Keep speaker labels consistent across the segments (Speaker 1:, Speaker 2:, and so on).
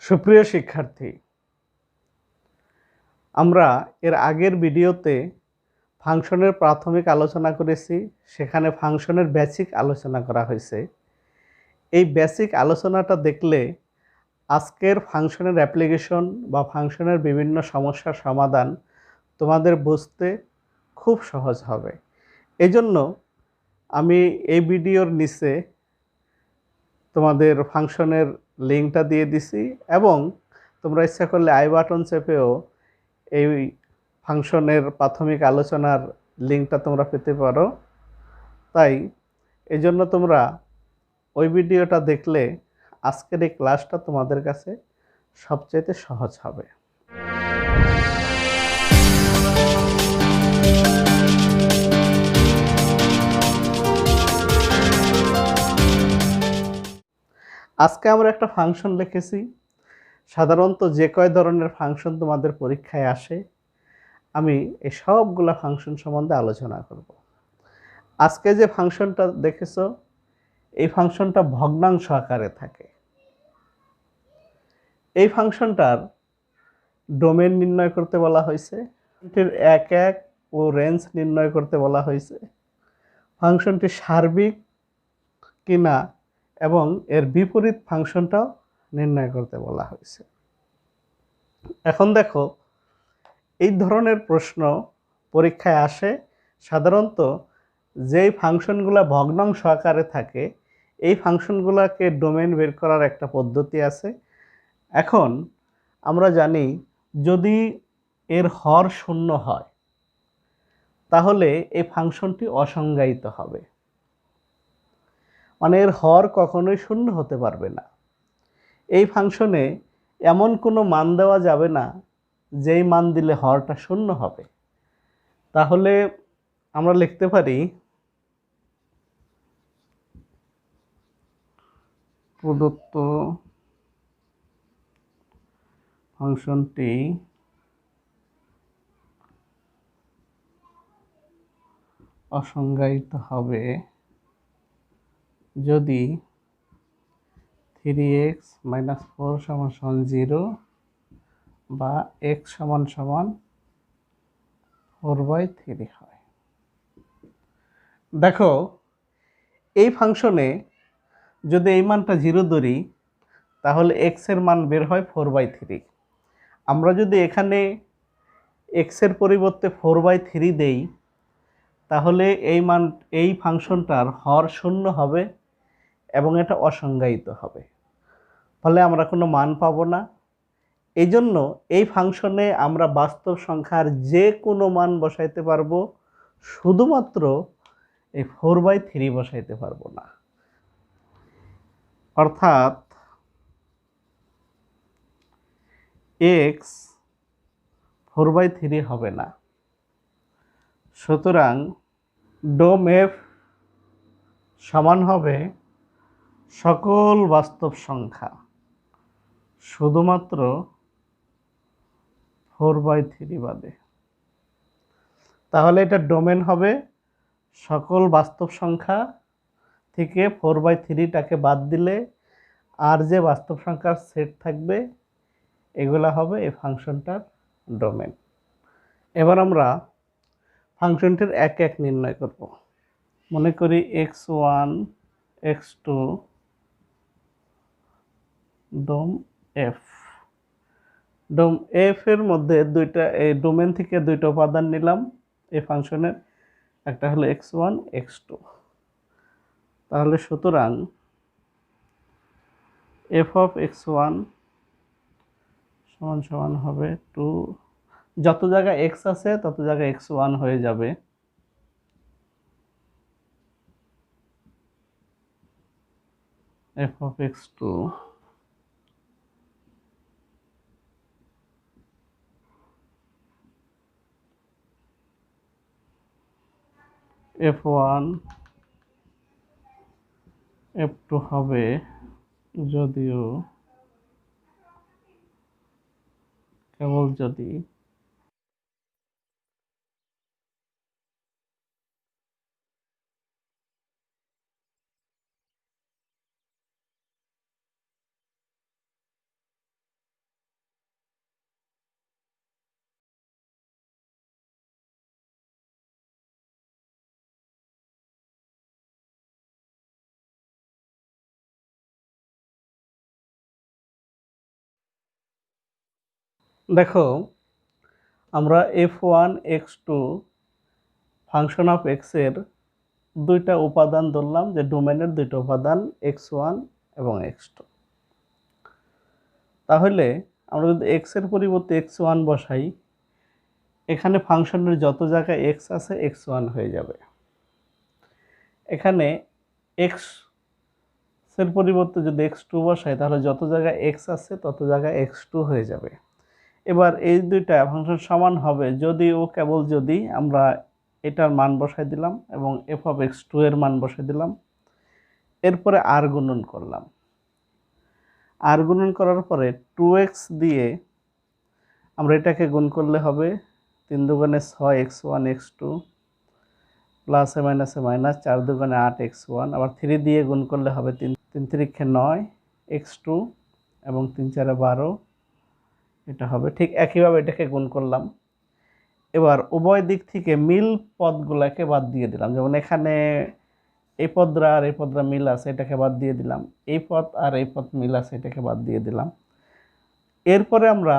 Speaker 1: সুপ্রিয় শিক্ষার্থী, আমরা এর আগের ভিডিওতে ফাংশনের প্রাথমিক আলোচনা করেছি। সেখানে ফাংশনের বেসিক আলোচনা করা হয়েছে। এই বেসিক আলোচনাটা দেখলে আজকের ফাংশনের অ্যাপ্লিকেশন বা ফাংশনের বিভিন্ন সমস্যার সমাধান তোমাদের বুঝতে খুব সহজ হবে। এজন্য আমি এই ভিডিওর নিচে তোমাদের ফাংশনের লিঙ্কটা দিয়ে দিছি এবং তোমরা ইচ্ছা করলে আই বাটন চেপেও এই ফাংশনের প্রাথমিক আলোচনার লিঙ্কটা তোমরা পেতে পারো। তাই এই জন্য তোমরা ওই ভিডিওটা দেখলে আজকের এই ক্লাসটা তোমাদের কাছে সবচেয়ে সহজ হবে। আজকে আমরা একটা ফাংশন লিখেছি। সাধারণত যে কয় ধরনের ফাংশন তোমাদের পরীক্ষায় আসে আমি এই সবগুলা ফাংশন সম্বন্ধে আলোচনা করব। আজকে যে ফাংশনটা দেখেছো এই ফাংশনটা ভগ্নাংশ আকারে থাকে। এই ফাংশনটার ডোমেন নির্ণয় করতে বলা হয়েছে, এটির এক ও রেঞ্জ নির্ণয় করতে বলা হয়েছে, ফাংশনটি সার্বিক কিনা এবং এর বিপরীত ফাংশনটাও নির্ণয় করতে বলা হয়েছে। এখন দেখো, এই ধরনের প্রশ্ন পরীক্ষায় আসে সাধারণত যেই ফাংশনগুলো ভগ্নাংশ আকারে থাকে এই ফাংশনগুলোকে ডোমেন বের করার একটা পদ্ধতি আছে। এখন আমরা জানি যদি এর হর শূন্য হয় তাহলে এই ফাংশনটি অসংজ্ঞায়িত হবে, মানে এর হর কখনোই শূন্য হতে পারবে না। এই ফাংশনে এমন কোনো মান দেওয়া যাবে না যেই মান দিলে হরটা শূন্য হবে। তাহলে আমরা লিখতে পারি প্রদত্ত ফাংশনটি অসংজ্ঞায়িত হবে যদি 3x - 4 = 0 বা x = 4/3 হয়। দেখো, এই ফাংশনে যদি এই মানটা 0 ধরি তাহলে x এর মান বের হয় 4/3। আমরা যদি এখানে x এর পরিবর্তে 4/3 দেই তাহলে এই ফাংশনটার হর শূন্য হবে এবং এটা অসংজ্ঞায়িত হবে, ফলে আমরা কোনো মান পাবো না। এই জন্য এই ফাংশনে আমরা বাস্তব সংখ্যার যে কোনো মান বসাইতে পারবো, শুধুমাত্র এই 4/3 বসাইতে পারবো না। অর্থাৎ x 4/3 হবে না। সুতরাং ডোম f সমান হবে সকল বাস্তব সংখ্যা শুধুমাত্র 4/3 বাদে। তাহলে এটা ডোমেন হবে সকল বাস্তব সংখ্যা থেকে 4/3টাকে বাদ দিলে আর যে বাস্তব সংখ্যার সেট থাকবে এগুলা হবে এই ফাংশনটার ডোমেন। এবার আমরা ফাংশনটির এক নির্ণয় করব। মনে করি x1 x2 ডোম f। ডোম f এর মধ্যে দুইটা, এই ডোমেন থেকে দুইটা উপাদান নিলাম এই ফাংশনের, একটা হলো x1 x2। তাহলে সুতরাং f of x1 সমান হবে 2, যত জায়গায় x আছে তত জায়গায় x1 হয়ে যাবে, f of x2 f1 f2 হবে, যদিও কেবল যদি দেখো আমরা f1 x2 function of x এর দুইটা উপাদান ধরলাম, যে ডোমেনের দুইটা উপাদান x1 এবং x2। তাহলে আমরা যদি x এর পরিবর্তে x1 বসাই, এখানে ফাংশনের যত জায়গায় x আছে x1 হয়ে যাবে। এখানে x এর পরিবর্তে যদি x2 বসাই, তাহলে যত জায়গায় x আছে তত জায়গায় x2 হয়ে যাবে। এবার এই দুইটা ফাংশন সমান হবে যদি ও কেবল যদি আমরা এটার মান বসাই দিলাম এবং f(x2) এর মান বসাই দিলাম, এরপরে আর গুণন করলাম। আর গুণন করার পরে 2x দিয়ে আমরা এটাকে গুণ করলে হবে 3 দুগুণে 6 x1 x2 প্লাসে মাইনাসে মাইনাস, 4 দুগুণে 8 x1, আবার 3 দিয়ে গুণ করলে হবে 3 3 9 x2 এবং 3 4 12, এটা হবে। ঠিক একইভাবে এটাকে গুণ করলাম। এবার উভয় দিক থেকে মিল পদগুলোকে বাদ দিয়ে দিলাম, যেমন এখানে এই পদরা আর এই পদরা মিল আছে, এটাকে বাদ দিয়ে দিলাম। এই পদ আর এই পদ মিল আছে, এটাকে বাদ দিয়ে দিলাম। এরপরে আমরা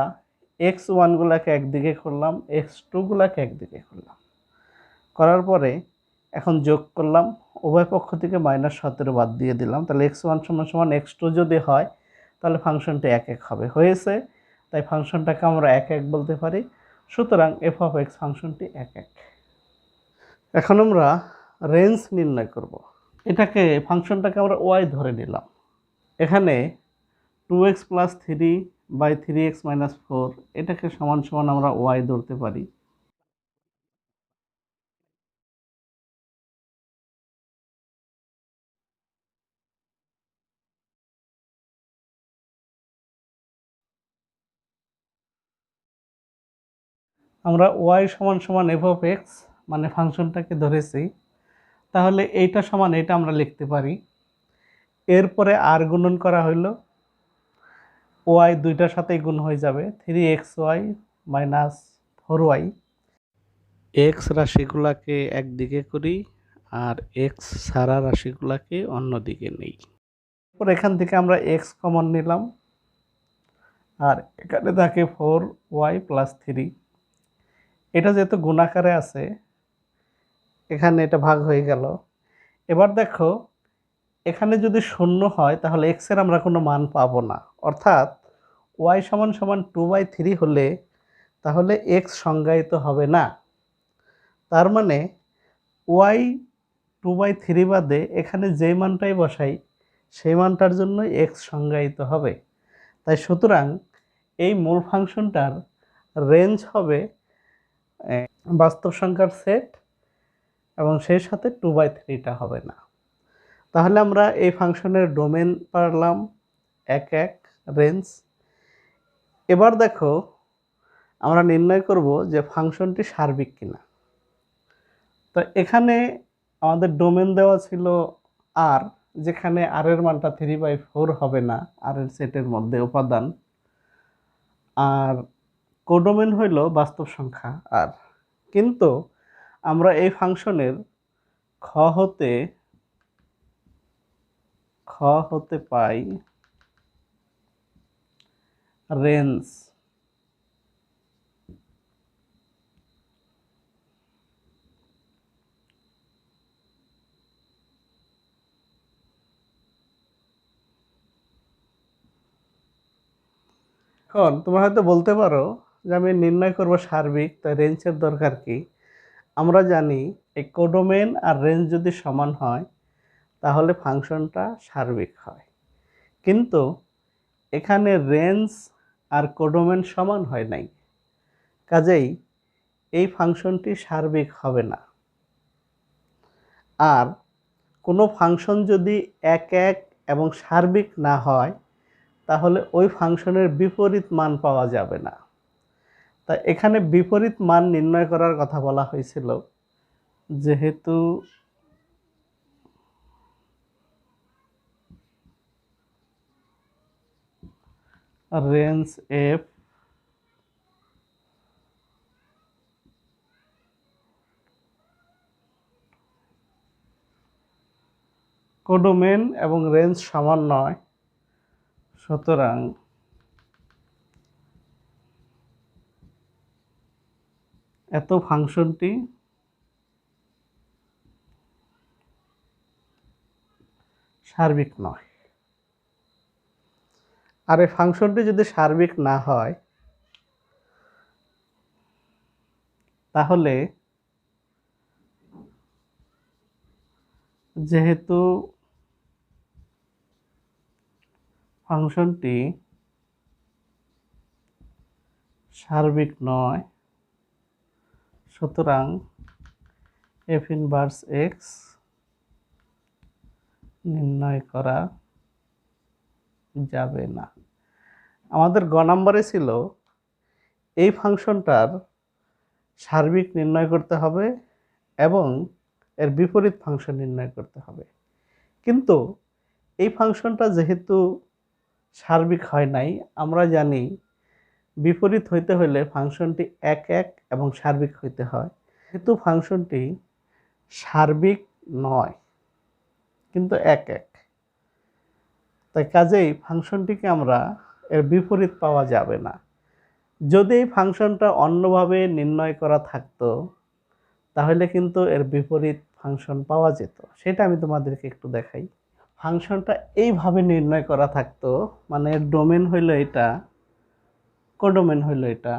Speaker 1: x1 গুলাকে একদিকে করলাম, x2 গুলাকে একদিকে করলাম, করার পরে এখন যোগ করলাম, উভয় পক্ষ থেকে -17 বাদ দিয়ে দিলাম। তাহলে x1 = x2 যদি হয় তাহলে ফাংশনটি 1 1 হবে, হয়েছে। তাই ফাংশনটাকে আমরা 1 1 বলতে পারি। সুতরাং f(x) ফাংশনটি 1 1। এখন আমরা রেঞ্জ নির্ণয় করব। এটাকে ফাংশনটাকে আমরা y ধরে নিলাম। এখানে 2x + 3/3x - 4 এটাকে সমান সমান আমরা y ধরতে পারি। আমরা y সমান f(x) মানে ফাংশনটাকে ধরেছি, তাহলে এইটা সমান এটা আমরা লিখতে পারি। এরপরে আর গুণন করা হইল, y দুইটার সাথেই গুণ হয়ে যাবে, 3xy - 4y। x রাশিগুলাকে একদিকে করি আর x ছাড়া রাশিগুলাকে অন্যদিকে নেই। এরপর এখান থেকে আমরা x কমন নিলাম, আর এখানে থাকে 4y + 3। এটা যেহেতু গুণাকারে আছে, এখানে এটা ভাগ হয়ে গেল। এবার দেখো এখানে যদি 0 হয় তাহলে x এর আমরা কোনো মান পাবো না, অর্থাৎ y = 2/3 হলে তাহলে x সংজ্ঞায়িত হবে না। তার মানে y 2/3 বাদে এখানে যে মানটাই বসাই সেই মানটার জন্যই x সংজ্ঞায়িত হবে। তাই সুতরাং এই মূল ফাংশনটার রেঞ্জ হবে বাস্তব সংখ্যার সেট, এবং সেই সাথে 2/3টা হবে না। তাহলে আমরা এই ফাংশনের ডোমেন পারলাম 1 1 রেঞ্জ। এবার দেখো আমরা নির্ণয় করব যে ফাংশনটি সার্বিক কিনা। তো এখানে আমাদের ডোমেন দেওয়া ছিল r, যেখানে r এর মানটা 3/4 হবে না r এর সেটের মধ্যে উপাদান, আর কোডোমেন হইল বাস্তব সংখ্যা r। কিন্তু আমরা এই ফাংশনের খ হতে পাই রেঞ্জ। এখন তোমরা হয়তো বলতে পারো যে আমি নির্ণয় করব সার্বিক, তাই রেঞ্জের দরকার কি? আমরা জানি এই কোডোমেন আর রেঞ্জ যদি সমান হয় তাহলে ফাংশনটা সার্বিক হয়, কিন্তু এখানে রেঞ্জ আর কোডোমেন সমান হয় নাই, কাজেই এই ফাংশনটি সার্বিক হবে না। আর কোনো ফাংশন যদি 1 1 এবং সার্বিক না হয় তাহলে ওই ফাংশনের বিপরীত মান পাওয়া যাবে না। তাই এখানে বিপরীত মান নির্ণয় করার কথা বলা হয়েছিল, যেহেতু রেঞ্জ f কোডোমেন এবং রেঞ্জ সমান নয়, সুতরাং এত ফাংশনটি সার্বিক নয়। আর এই ফাংশনটি যদি সার্বিক না হয় তাহলে যেহেতু ফাংশনটি সার্বিক নয়, সুতরাং এফ ইনভার্স এক্স নির্ণয় করা যাবে না। আমাদের গ নম্বরে ছিল এই ফাংশনটার সার্বিক নির্ণয় করতে হবে এবং এর বিপরীত ফাংশন নির্ণয় করতে হবে, কিন্তু এই ফাংশনটা যেহেতু সার্বিক হয় নাই, আমরা জানি বিপরীত হইতে হলে ফাংশনটি এক এক এবং সার্বিক হইতে হয়। যেহেতু ফাংশনটি সার্বিক নয় কিন্তু এক এক, তাই কাজেই ফাংশনটিকে আমরা এর বিপরীত পাওয়া যাবে না। যদি এই ফাংশনটা অন্যভাবে নির্ণয় করা থাকতো তাহলে কিন্তু এর বিপরীত ফাংশন পাওয়া যেত। সেটা আমি তোমাদেরকে একটু দেখাই। ফাংশনটা এইভাবে নির্ণয় করা থাকতো, মানে এর ডোমেন হইল এটা, কোডোমেন হইল এটা,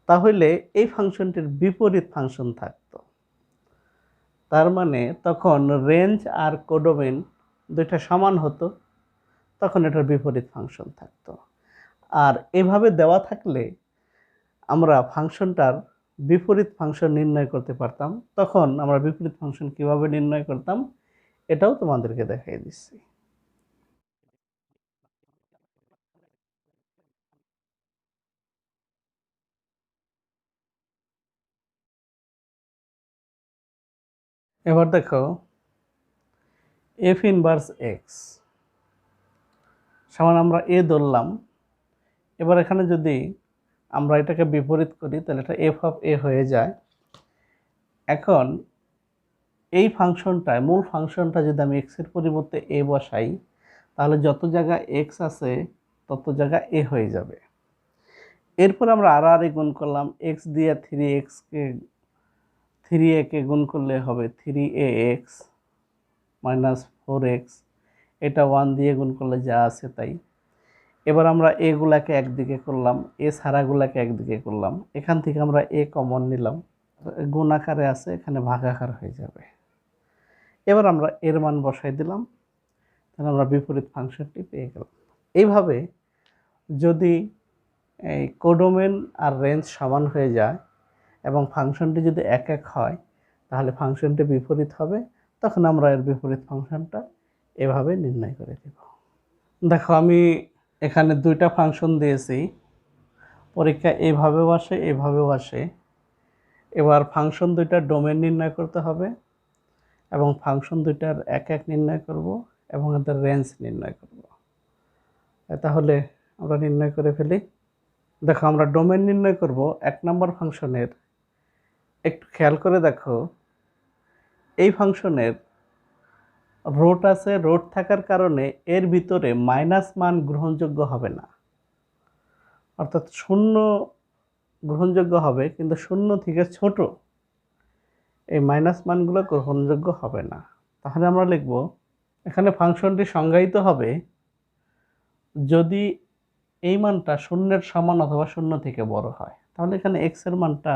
Speaker 1: তাহলে এই ফাংশনটির বিপরীত ফাংশন থাকতো। তার মানে তখন রেঞ্জ আর কোডোমেন দুইটা সমান হতো, তখন এটার বিপরীত ফাংশন থাকতো। আর এভাবে দেওয়া থাকলে আমরা ফাংশনটার বিপরীত ফাংশন নির্ণয় করতে পারতাম। তখন আমরা বিপরীত ফাংশন কিভাবে নির্ণয় করতাম এটাও তোমাদেরকে দেখাই দিচ্ছি। এবার দেখো এফ ইনভার্স এক্স সমান আমরা এ ধরলাম। এবার এখানে যদি আমরা এটাকে বিপরীত করি তাহলে এটা এফ অফ এ হয়ে যায়। এখন এই ফাংশনটায় মূল ফাংশনটা যদি আমি এক্সের পরিবর্তে এ বসাই তাহলে যত জায়গা এক্স আছে তত জায়গা এ হয়ে যাবে। এরপর আমরা আর গুণ করলাম, এক্স দিয়ে থ্রি এ কে গুণ করলে হবে 3ax মাইনাস 4x, এটা 1 দিয়ে গুণ করলে যা আছে তাই। এবার আমরা এগুলাকে একদিকে করলাম, এ ছাড়াগুলাকে একদিকে করলাম, এখান থেকে আমরা এ কমন নিলাম, গুণ আকারে আছে, এখানে ভাগাকার হয়ে যাবে। এবার আমরা এর মান বসাই দিলাম, তাহলে আমরা বিপরীত ফাংশনটি পেয়ে গেলাম। এইভাবে যদি এই কোডোমেন আর রেঞ্জ সমান হয়ে যায় এবং ফাংশনটি যদি এক এক হয় তাহলে ফাংশনটি বিপরীত হবে, তখন আমরা এর বিপরীত ফাংশনটা এভাবে নির্ণয় করে দেব। দেখো আমি এখানে দুইটা ফাংশন দিয়েছি, পরীক্ষা এভাবেও আসে এভাবেও আসে। এবার ফাংশন দুইটার ডোমেন নির্ণয় করতে হবে এবং ফাংশন দুইটার এক এক নির্ণয় করব এবং এদের রেঞ্জ নির্ণয় করব। তাহলে আমরা নির্ণয় করে ফেলি। দেখো আমরা ডোমেন নির্ণয় করব এক নম্বর ফাংশনের। একটু খেয়াল করে দেখো এই ফাংশনের রোট আছে, রোট থাকার কারণে এর ভিতরে মাইনাস মান গ্রহণযোগ্য হবে না, অর্থাৎ শূন্য গ্রহণযোগ্য হবে কিন্তু শূন্য থেকে ছোট এই মাইনাস মানগুলো গ্রহণযোগ্য হবে না। তাহলে আমরা লিখব এখানে ফাংশনটি সংজ্ঞায়িত হবে যদি এই মানটা শূন্যের সমান অথবা শূন্য থেকে বড় হয়। তাহলে এখানে এক্স এর মানটা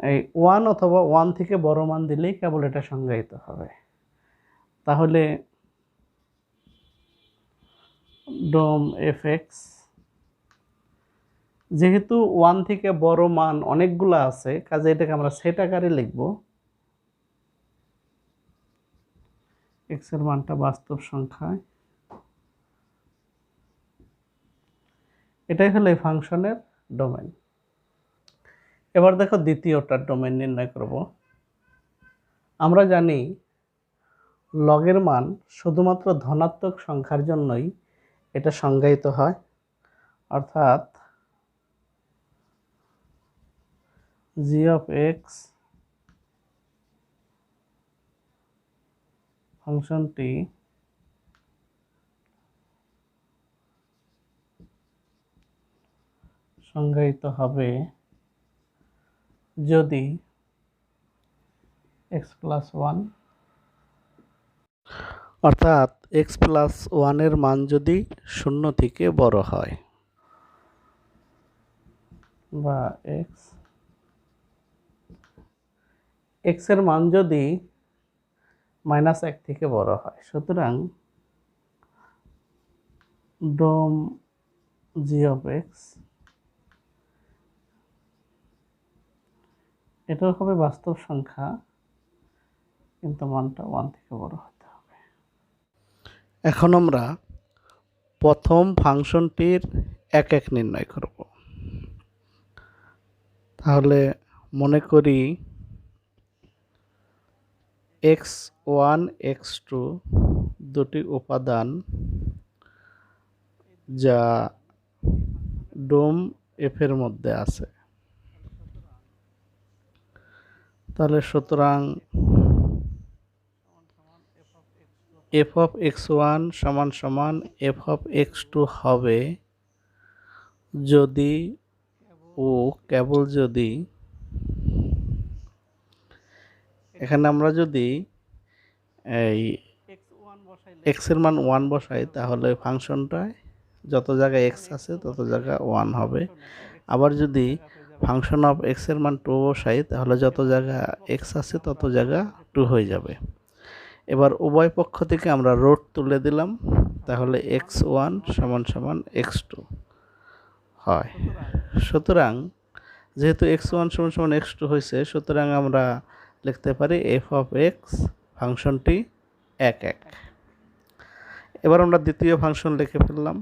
Speaker 1: এই 1 অথবা 1 থেকে বড় মান দিলেই কেবল এটা সংজ্ঞায়িত হবে। তাহলে ডোম এফ এক্স, যেহেতু 1 থেকে বড় মান অনেকগুলো আছে কাজে এটাকে আমরা সেট আকারে লিখব। এক্স এর মানটা বাস্তব সংখ্যায়, এটাই হলো এই ফাংশনের ডোমেন। এবার দেখো দ্বিতীয়টার ডোমেন নির্ণয় করব। আমরা জানি লগের মান শুধুমাত্র ধনাত্মক সংখ্যার জন্যই এটা সংজ্ঞায়িত হয়, অর্থাৎ জি অফ এক্স ফাংশনটি সংজ্ঞায়িত হবে যদি এক্স প্লাস ওয়ান অর্থাৎ এক্স প্লাস ওয়ানের মান যদি শূন্য থেকে বড় হয় বা এক্স এর মান যদি -1 থেকে বড় হয়, সুতরাং ডোম জি অফ এক্স এটাও হবে বাস্তব সংখ্যা, কিন্তু মানটা 1 থেকে বড় হতে হবে। এখন আমরা প্রথম ফাংশনটির এক নির্ণয় করব। তাহলে মনে করি x1 x2 দুটি উপাদান যা ডোম এফ এর মধ্যে আছে। তাহলে সুতরাং এফ অফ x1 সমান সমান এফ অফ x2 হবে যদি ও কেবল যদি এখানে আমরা যদি এই x এর মান 1 বসাই, তাহলে ফাংশনটায় যত জায়গায় x আছে তত জায়গায় 1 হবে। আবার যদি ফাংশন অফ x এর মান 2 বসাই, তাহলে যত জায়গা x আছে তত জায়গা 2 হয়ে যাবে। এবার উভয় পক্ষ থেকে আমরা রুট তুলে দিলাম, তাহলে x1 সমান সমান x2 হয়। সুতরাং যেহেতু x1 সমান সমান x2 হয়েছে, সুতরাং আমরা লিখতে পারি এফ অফ এক্স ফাংশনটি 1 এবার আমরা দ্বিতীয় ফাংশন লিখে ফেললাম।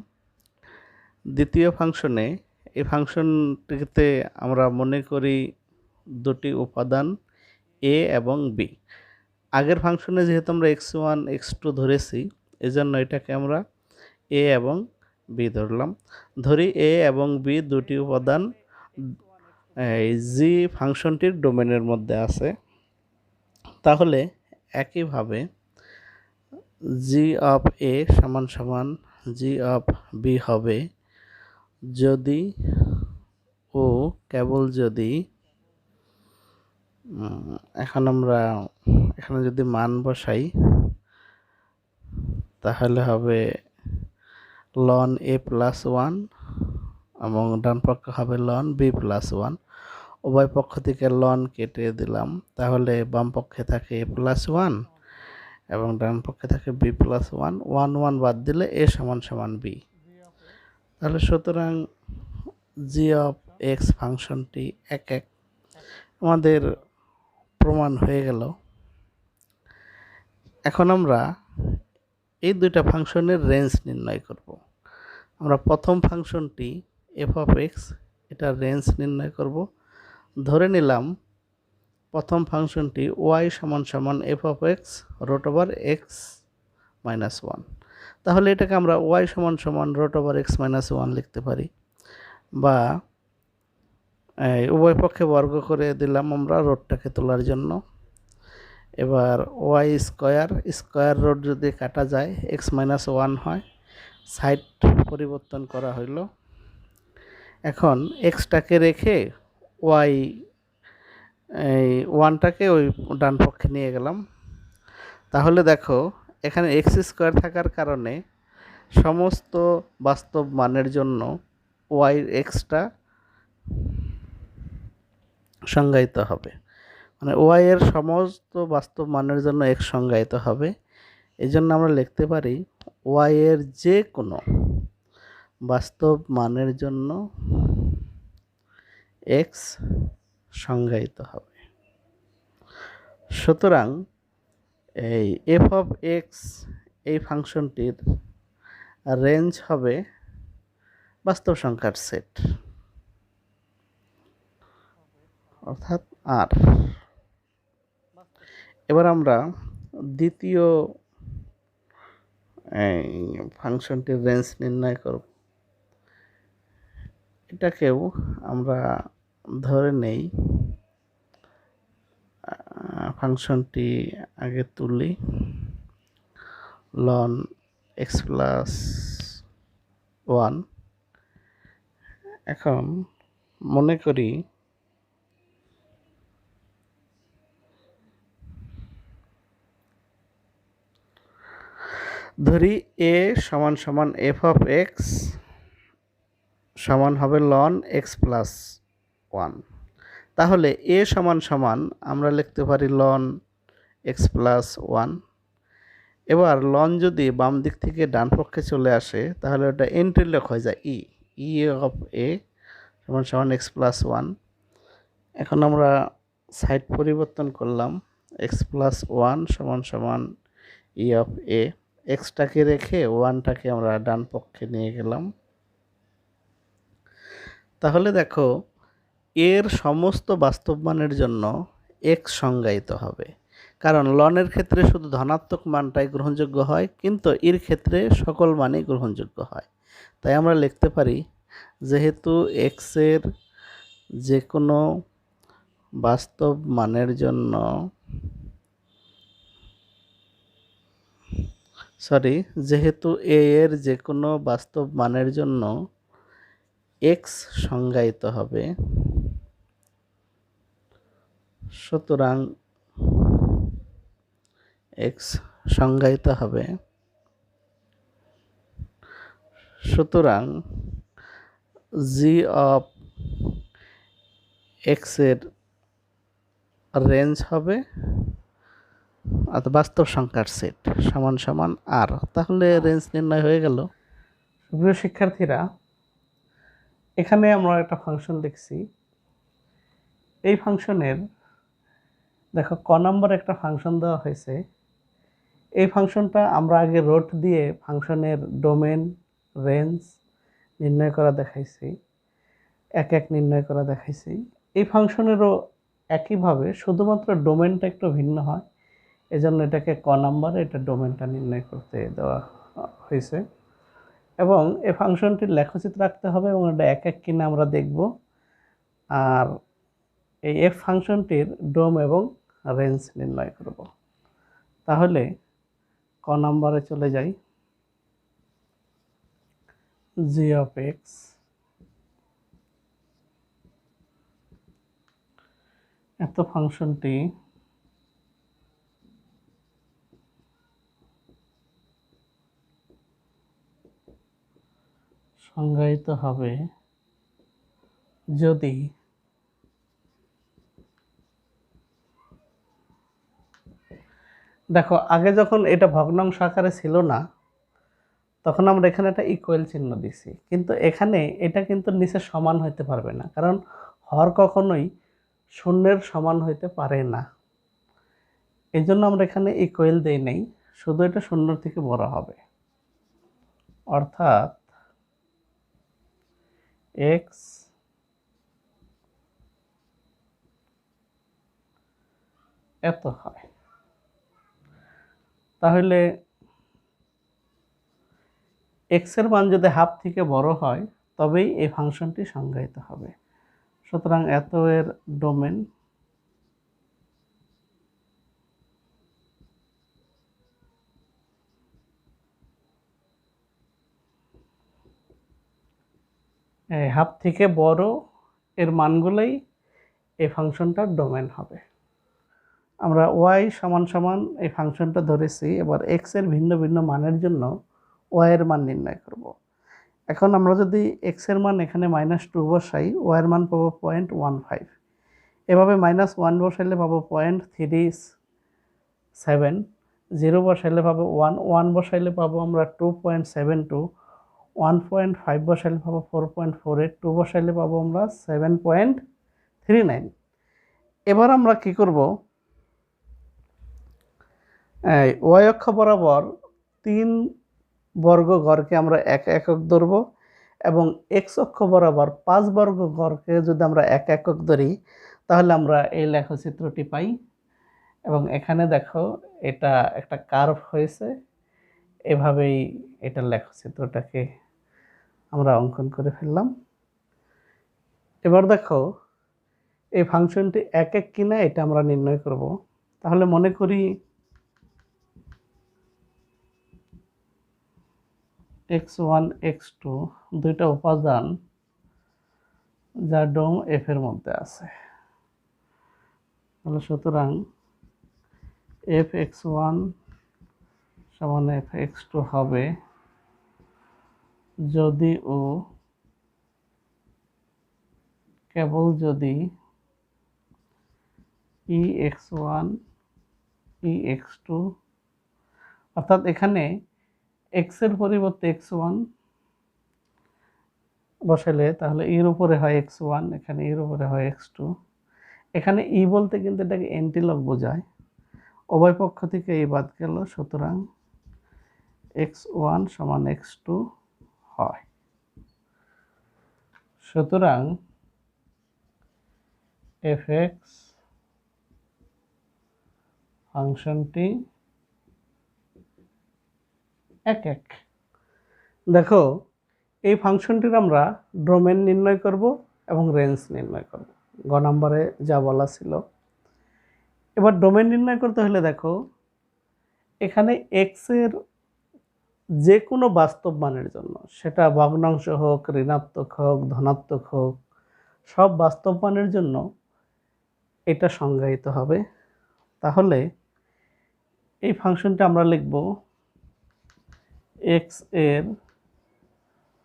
Speaker 1: দ্বিতীয় ফাংশনে এই ফাংশনটিতে আমরা মনে করি দুটি উপাদান এ এবং বি। আগের ফাংশনে যেহেতু আমরা x1 x2 ধরেছি, এজন্য এটাকে আমরা এ এবং বি ধরলাম। ধরি এ এবং বি দুটি উপাদান এই জি ফাংশনটির ডোমেনের মধ্যে আছে। তাহলে একইভাবে জি অফ এ সমান সমান জি অফ বি হবে যদি ও কেবল যদি এখন আমরা এখানে যদি মান বসাই, তাহলে হবে লন এ প্লাস 1 এবং ডান পক্ষ হবে লন বি প্লাস 1। উভয় পক্ষ থেকে লন কেটে দিলাম, তাহলে বাম পক্ষে থাকে এ প্লাস 1 এবং ডান পক্ষে থাকে বি প্লাস 1। 1 1 বাদ দিলে এ সমান সমান বি। তাহলে সুতরাং জি অফ এক্স ফাংশনটি 1 আমাদের প্রমাণ হয়ে গেল। এখন আমরা এই দুইটা ফাংশনের রেঞ্জ নির্ণয় করব। আমরা প্রথম ফাংশনটি এফ অফ এক্স এটার রেঞ্জ নির্ণয় করব। ধরে নিলাম প্রথম ফাংশনটি ওয়াই সমান সমান F of X root over X minus 1। তাহলে এটাকে আমরা ওয়াই সমান সমান রুট ওভার এক্স মাইনাস 1 লিখতে পারি, বা উভয় পক্ষে বর্গ করে দিলাম আমরা রুটটাকে তোলার জন্য। এবার ওয়াই স্কোয়ার রুট যদি কাটা যায় এক্স মাইনাস 1 হয়, সাইড পরিবর্তন করা হইল। এখন এক্সটাকে রেখে ওয়াই এই 1টাকে ওই ডান পক্ষে নিয়ে গেলাম। তাহলে দেখো এখানে এক্স স্কোয়ার থাকার কারণে সমস্ত বাস্তব মানের জন্য ওয়াই এক্সটা সংজ্ঞায়িত হবে, মানে ওয়াই এর সমস্ত বাস্তব মানের জন্য এক্স সংজ্ঞায়িত হবে। এই জন্য আমরা লিখতে পারি ওয়াই এর যে কোনো বাস্তব মানের জন্য এক্স সংজ্ঞায়িত হবে। সুতরাং এই এফ অফ এক্স এই ফাংশনটির রেঞ্জ হবে বাস্তব সংখ্যার সেট, অর্থাৎ আর। এবার আমরা দ্বিতীয় ফাংশনটির রেঞ্জ নির্ণয় করব। এটাকেও আমরা ধরে নেই ফাংশনটি আগে তুলি লন এক্স প্লাস 1। এখন মনে করি ধরি এ সমান সমান এফ অফ এক্স সমান হবে লন এক্স প্লাস ওয়ান। তাহলে এ সমান সমান আমরা লিখতে পারি লন এক্স প্লাস ওয়ান। এবার লন যদি বাম দিক থেকে ডান পক্ষে চলে আসে তাহলে ওটা এন্ট্রিলেখ হয়ে যায় ই অফ এ সমান সমান এক্স প্লাস ওয়ান। এখন আমরা সাইড পরিবর্তন করলাম, এক্স প্লাস ওয়ান সমান সমান ই অফ এ। এক্সটাকে রেখে ওয়ানটাকে আমরা ডান পক্ষে নিয়ে গেলাম। তাহলে দেখো এর সমস্ত বাস্তব মানের জন্য এক্স সংজ্ঞায়িত হবে, কারণ লনের ক্ষেত্রে শুধু ধনাত্মক মানটাই গ্রহণযোগ্য হয়, কিন্তু এর ক্ষেত্রে সকল মানই গ্রহণযোগ্য হয়। তাই আমরা লিখতে পারি যেহেতু এক্সের যে কোনো বাস্তব মানের জন্য যেহেতু এ এর যে কোনো বাস্তব মানের জন্য এক্স সংজ্ঞায়িত হবে, সুতরাং এক্স সংজ্ঞায়িত হবে, সুতরাং জি অফ এক্স এর রেঞ্জ হবে অর্থাৎ বাস্তব সংখ্যার সেট সমান সমান আর। তাহলে রেঞ্জ নির্ণয় হয়ে গেল। প্রিয় শিক্ষার্থীরা, এখানে আমরা একটা ফাংশন লিখছি। এই ফাংশনের দেখো ক নম্বর একটা ফাংশন দেওয়া হয়েছে। এই ফাংশনটা আমরা আগে রোট দিয়ে ফাংশনের ডোমেন রেঞ্জ নির্ণয় করা দেখাইছি, এক এক নির্ণয় করা দেখাইছি। এই ফাংশনেরও একইভাবে শুধুমাত্র ডোমেনটা একটু ভিন্ন হয়, এজন্য এটাকে ক নাম্বার এটা ডোমেনটা নির্ণয় করতে দেওয়া হয়েছে। এবং এই ফাংশনটির লেখচিত্র রাখতে হবে এবং এটা এক এক কিনা আমরা দেখব। আর এই এফ ফাংশনটির ডোম এবং রেঞ্জ নির্ণয় করব। তাহলে ক নাম্বারে চলে যাই। জি অফ এক্স এত ফাংশনটি সংজ্ঞায়িত হবে যদি দেখো আগে যখন এটা ভগ্নাংশ আকারে ছিল না তখন আমরা এখানে একটা ইকুয়াল চিহ্ন দিছি, কিন্তু এখানে এটা কিন্তু নিচে সমান হইতে পারবে না, কারণ হর কখনোই শূন্যের সমান হইতে পারে না। এই জন্য আমরা এখানে ইকুয়াল দেই নাই, শুধু এটা শূন্যর থেকে বড় হবে, অর্থাৎ এক্স এত হয়। তাহলে এক্স এর মান যদি হাফ থেকে বড় হয় তবেই এই ফাংশনটি সংজ্ঞায়িত হবে। সুতরাং এত এর ডোমেন হাফ থেকে বড় এর মানগুলোই এই ফাংশনটার ডোমেন হবে। আমরা ওয়াই সমান সমান এই ফাংশনটা ধরেছি, এবার এক্স এর ভিন্ন ভিন্ন মানের জন্য ওয়াই এর মান নির্ণয় করব। এখন আমরা যদি এক্স এর মান এখানে -2 বসাই, ওয়াই এর মান পাবো 0.15, এভাবে -1 বসাইলে পাবো 0.37, 0 বসাইলে পাবো 1, 1 বসাইলে পাবো আমরা 2.72, 1.5 বসাইলে পাবো 4.48, 2 বসাইলে পাবো আমরা 7.39। এবার আমরা কি করব, ওয়াই অক্ষ বরাবর 3 বর্গ গড়কে আমরা এক একক ধরব এবং এক্স অক্ষ বরাবর 5 বর্গ গড়কে যদি আমরা এক একক ধরি তাহলে আমরা এই লেখচিত্রটি পাই। এবং এখানে দেখো এটা একটা কার্ভ হয়েছে, এভাবেই এটার লেখচিত্রটাকে আমরা অঙ্কন করে ফেললাম। এবার দেখো এই ফাংশনটি এক এক কিনা এটা আমরা নির্ণয় করব। তাহলে মনে করি x1 x2 দুইটা উপাদান যা ডোম এফ এর মধ্যে আছে। তাহলে সুতরাং এফ x1 সমান f(x2) হবে যদি ও কেবল যদি ex1 ex2, অর্থাৎ এখানে x এর পরিবর্তে x1 বসালে তাহলে এর উপরে হয় x1, এখানে এর উপরে হয় x2। এখানে ই বলতে কিন্তু এটাকে এন্টিলগ বোঝায়, উভয় পক্ষ থেকে এই বাদ গেল, সুতরাং x1 সমান x2 হয়। সুতরাং f(x) ফাংশনটি এক। দেখো এই ফাংশনটির আমরা ডোমেন নির্ণয় করব এবং রেঞ্জ নির্ণয় করব, গ নম্বরে যা বলা ছিল। এবার ডোমেন নির্ণয় করতে হলে দেখো এখানে x এর যে কোনো বাস্তব মানের জন্য, সেটা ভগ্নাংশ হোক, ঋণাত্মক হোক, ধনাত্মক হোক, সব বাস্তব মানের জন্য এটা সংজ্ঞায়িত হবে। তাহলে এই ফাংশনটা আমরা লিখব x এর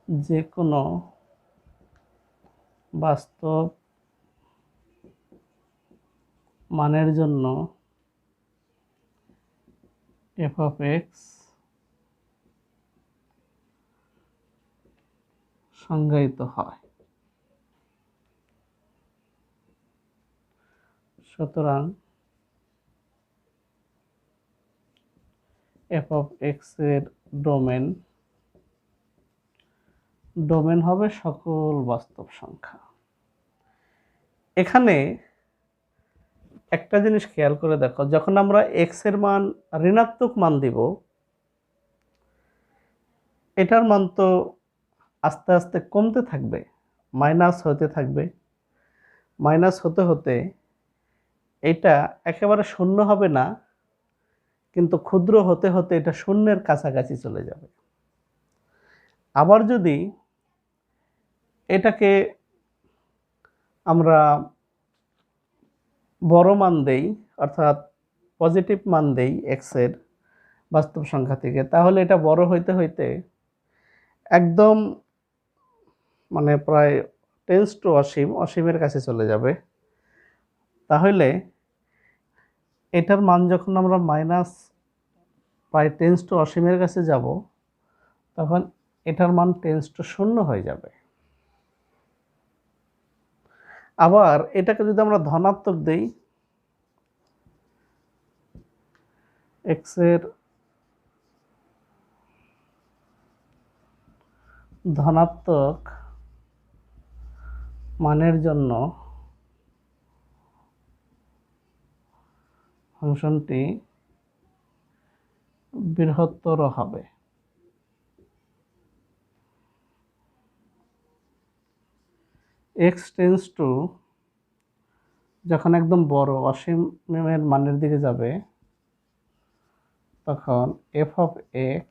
Speaker 1: যে কোনো বাস্তব মানের জন্য f(x) সংজ্ঞায়িত হয়। সুতরাং f(x) এর ডোমেন হবে সকল বাস্তব সংখ্যা। এখানে একটা জিনিস খেয়াল করে দেখো, যখন আমরা x এর মান ঋণাত্মক মান দিব, এটার মান তো আস্তে আস্তে কমতে থাকবে, মাইনাস হতে থাকবে। মাইনাস হতে হতে এটা একেবারে শূন্য হবে না, কিন্তু ক্ষুদ্র হতে হতে এটা শূন্যের কাছাকাছি চলে যাবে। আবার যদি এটাকে আমরা বড় মান দেই, অর্থাৎ পজিটিভ মান দেই x এর বাস্তব সংখ্যা থেকে, তাহলে এটা বড় হইতে হইতে একদম মানে প্রায় টেন্স টু অসীমের কাছে চলে যাবে। তাহলে এটার মান যখন আমরা মাইনাস প্রায় টেন্স টু অসীমের কাছে যাব, তখন এটার মান টেন্স টু 0 হয়ে যাবে। আবার এটাকে যদি আমরা ধনাত্মক দেই, x এর ধনাত্মক মানের জন্য ফাংশনটি বৃহত্তর হবে। x টেন্স টু যখন একদম বড় অসীমের মানের দিকে যাবে, তখন f(x)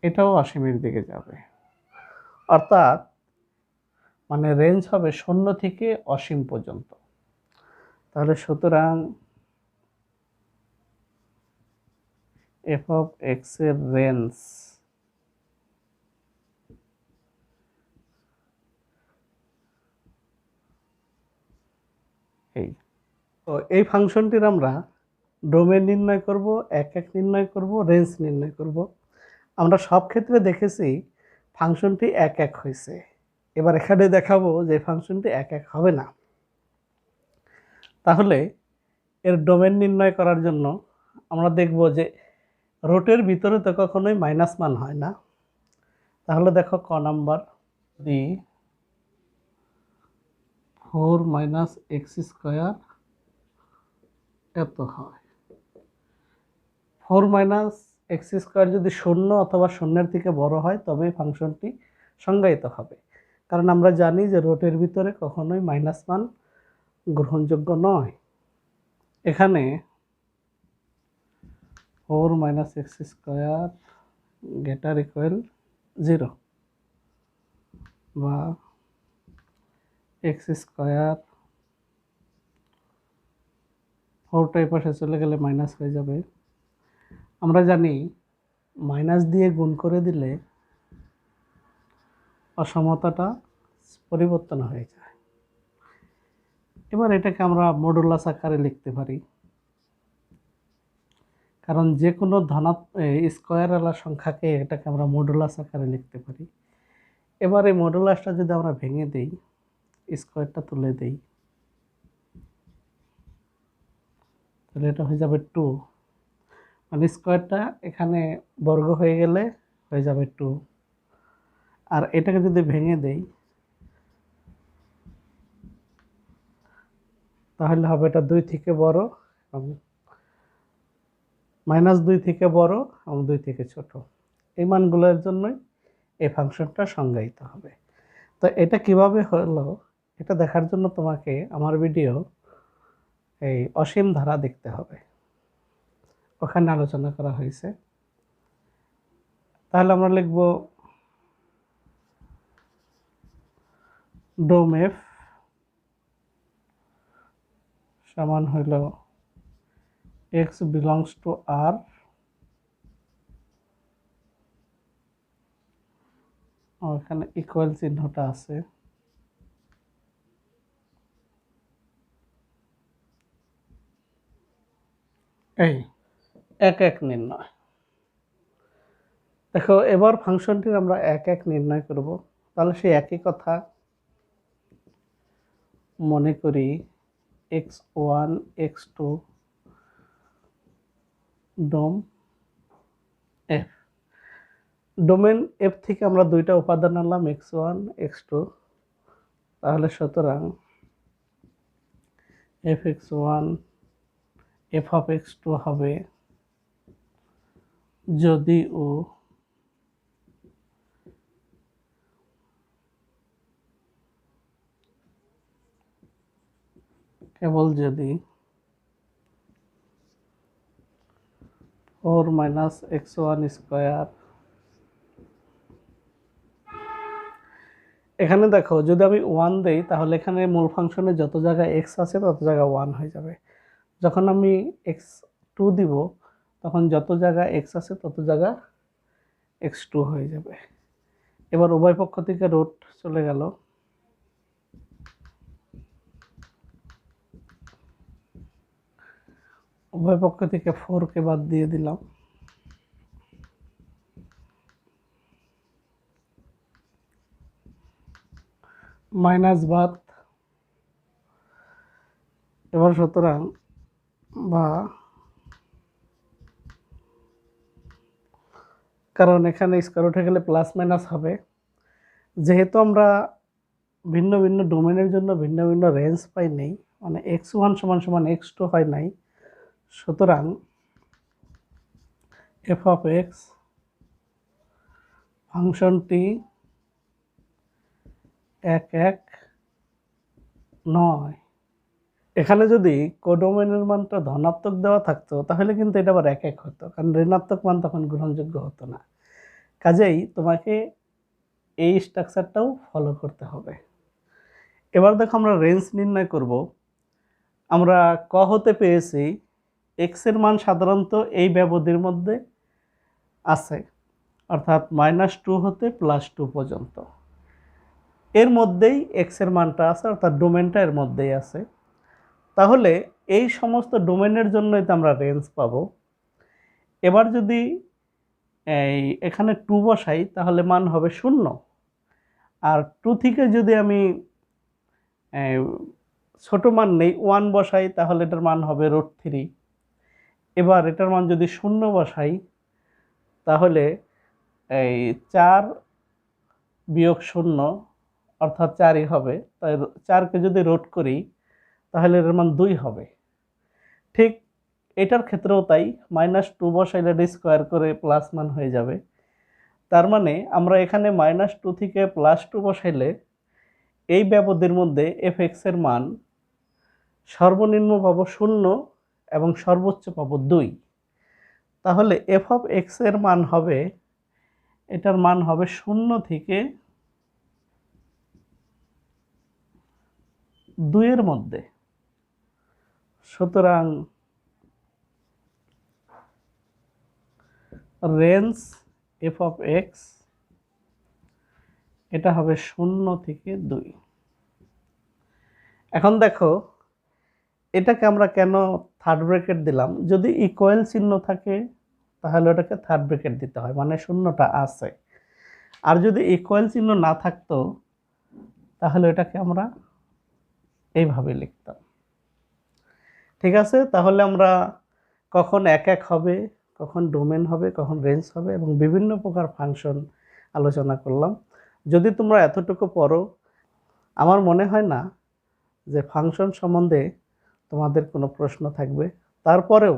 Speaker 1: এটাও অসীমের দিকে যাবে, অর্থাৎ মানে রেঞ্জ হবে 0 থেকে অসীম পর্যন্ত। তাহলে সুতরাং f(x) এর রেঞ্জ এই ফাংশনটির আমরা ডোমেন নির্ণয় করব, এক নির্ণয় করব, রেঞ্জ নির্ণয় করব। আমরা সব ক্ষেত্রে দেখেছি ফাংশনটি এক হয়েছে। এবার এখানে দেখাবো যে ফাংশনটি এক হবে না। তাহলে এর ডোমেন নির্ণয় করার জন্য আমরা দেখব যে রুটের ভিতরে তো কখনোই মাইনাস মান হয় না। তাহলে দেখো ক নাম্বার, যদি 4 - x² এত হয়, 4 - x² যদি 0 অথবা 0-এর থেকে বড় হয়, তবে ফাংশনটি সংজ্ঞায়িত হবে। কারণ আমরা জানি যে রুটের ভিতরে কখনোই মাইনাস মান গ্রহণযোগ্য নয়। এখানে 4 - x² > 0 বা x² 4টা এই পাশে চলে গেলে মাইনাস হয়ে যাবে। আমরা জানি মাইনাস দিয়ে গুণ করে দিলে অসমতাটা পরিবর্তন হয়ে যায়। এবার এটাকে আমরা মডুলাস আকারে লিখতে পারি, কারণ যে কোনো স্কোয়ারওয়ালা সংখ্যাকে এটাকে আমরা মডুলাস আকারে লিখতে পারি। এবার এই মডুলাসটা যদি আমরা ভেঙে দিই, স্কোয়ারটা তুলে দিই, তাহলে এটা হয়ে যাবে 2, মানে স্কোয়ারটা এখানে বর্গ হয়ে গেলে হয়ে যাবে 2। আর এটাকে যদি ভেঙে দেই তাহলে হবে এটা 2 থেকে বড় এবং -2 থেকে বড় এবং 2 থেকে ছোট। এই মানগুলোর জন্যই এই ফাংশনটা সংজ্ঞায়িত হবে। তো এটা কিভাবে হলো এটা দেখার জন্য তোমাকে আমার ভিডিও এই অসীম ধারা দেখতে হবে, ওখানে আলোচনা করা হয়েছে। তাহলে আমরা লিখব ডোম এফ সমান হইল x belongs to R এখানে ইকুয়াল চিহ্নটা আছে। এই 1 নির্ণয়। দেখো এবার ফাংশনটির আমরা 1 নির্ণয় করব। তাহলে সেই একই কথা মনে করি x1 x2 ডোম এফ। ডোমেন এফ থেকে আমরা দুইটা উপাদান আনলাম x1 x2, তাহলে সুতরাং fx1 f of x2 হবে যদি ও কেবল যদি 4 - x1 স্কয়ার। এখানে দেখো যদি আমি 1 দেই তাহলে এখানে মূল ফাংশনে যত জায়গায় x আছে তত জায়গায় 1 হয়ে যাবে। যখন আমি x2 দিব তখন যত জায়গায় x আছে তত জায়গা x2 হয়ে যাবে। এবার উভয় পক্ষ থেকে রুট চলে গেল, উভয় পক্ষ থেকে 4 কে বাদ দিয়ে দিলাম, মাইনাস বাদ। এবার সুতরাং বা কারণ এখানে স্কয়ার উঠে গেলে প্লাস মাইনাস হবে, যেহেতু আমরা ভিন্ন ভিন্ন ডোমেনের জন্য ভিন্ন ভিন্ন রেঞ্জ পাই নেই, মানে x1 = x2 হয় নাই, সুতরাং f of x ফাংশনটি 1 নয়। এখানে যদি কোডোমেনের মানটা ধনাত্মক দেওয়া থাকতো তাহলে কিন্তু এটা আবার 1 হতো, কারণ ঋণাত্মক মান তখন গ্রহণযোগ্য হতো না। কাজেই তোমাকে এই স্ট্রাকচারটাও ফলো করতে হবে। এবার দেখো আমরা রেঞ্জ নির্ণয় করব। আমরা ক হতে পেয়েছি x এর মান সাধারণত এই ব্যবধির মধ্যে আছে, অর্থাৎ -2 হতে +2 পর্যন্ত। এর মধ্যেই x এর মানটা আছে, অর্থাৎ ডোমেনটা এর মধ্যেই আছে। তাহলে এই সমস্ত ডোমেনের জন্যই তো আমরা রেঞ্জ পাবো। এবার যদি এখানে 2 বসাই তাহলে মান হবে 0, আর 2 থেকে যদি আমি ছোট মান নেই 1 বসাই তাহলে এটার মান হবে √3। এবার এটার মান যদি 0 বসাই তাহলে 4 বিয়োগ 0 অর্থাৎ 4ই হবে। তাই 4কে যদি রোট করি তাহলে এর মান 2 হবে। ঠিক এটার ক্ষেত্রেও তাই, -2 বসাইলে এটা স্কোয়ার করে প্লাস মান হয়ে যাবে। তার মানে আমরা এখানে -2 থেকে +2 বসাইলে এই ব্যবধির মধ্যে fx এর মান সর্বনিম্ন পাবো 0 এবং সর্বোচ্চ পাবো 2। তাহলে f of x এর মান হবে, এটার মান হবে 0 থেকে 2 এর মধ্যে। সুতরাং রেঞ্জ এফ অফ এক্স এটা হবে 0 থেকে 2। এখন দেখো এটাকে আমরা কেন থার্ড ব্র্যাকেট দিলাম, যদি ইকুয়াল চিহ্ন থাকে তাহলে ওটাকে থার্ড ব্র্যাকেট দিতে হয়, মানে শূন্যটা আছে। আর যদি ইকুয়াল চিহ্ন না থাকতো তাহলে এটাকে আমরা এইভাবে লিখতাম। ঠিক আছে, তাহলে আমরা কখন এক এক হবে, কখন ডোমেন হবে, কখন রেঞ্জ হবে এবং বিভিন্ন প্রকার ফাংশন আলোচনা করলাম। যদি তোমরা এতটুকু পড়ো, আমার মনে হয় না যে ফাংশন সম্বন্ধে তোমাদের কোনো প্রশ্ন থাকবে। তারপরেও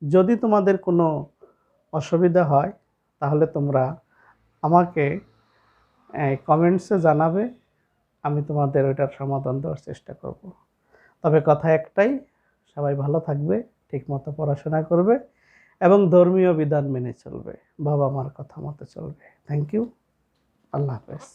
Speaker 1: যদি তোমাদের কোনো অসুবিধা হয় তাহলে তোমরা আমাকে কমেন্টসে জানাবে, আমি তোমাদের ওইটার সমাধান দেওয়ার চেষ্টা করব। তবে কথা একটাই, সবাই ভালো থাকবে, ঠিকমতো পড়াশোনা করবে এবং ধর্মীয় বিধান মেনে চলবে, বাবা মার কথা মতো চলবে। থ্যাংক ইউ, আল্লাহ হাফেজ।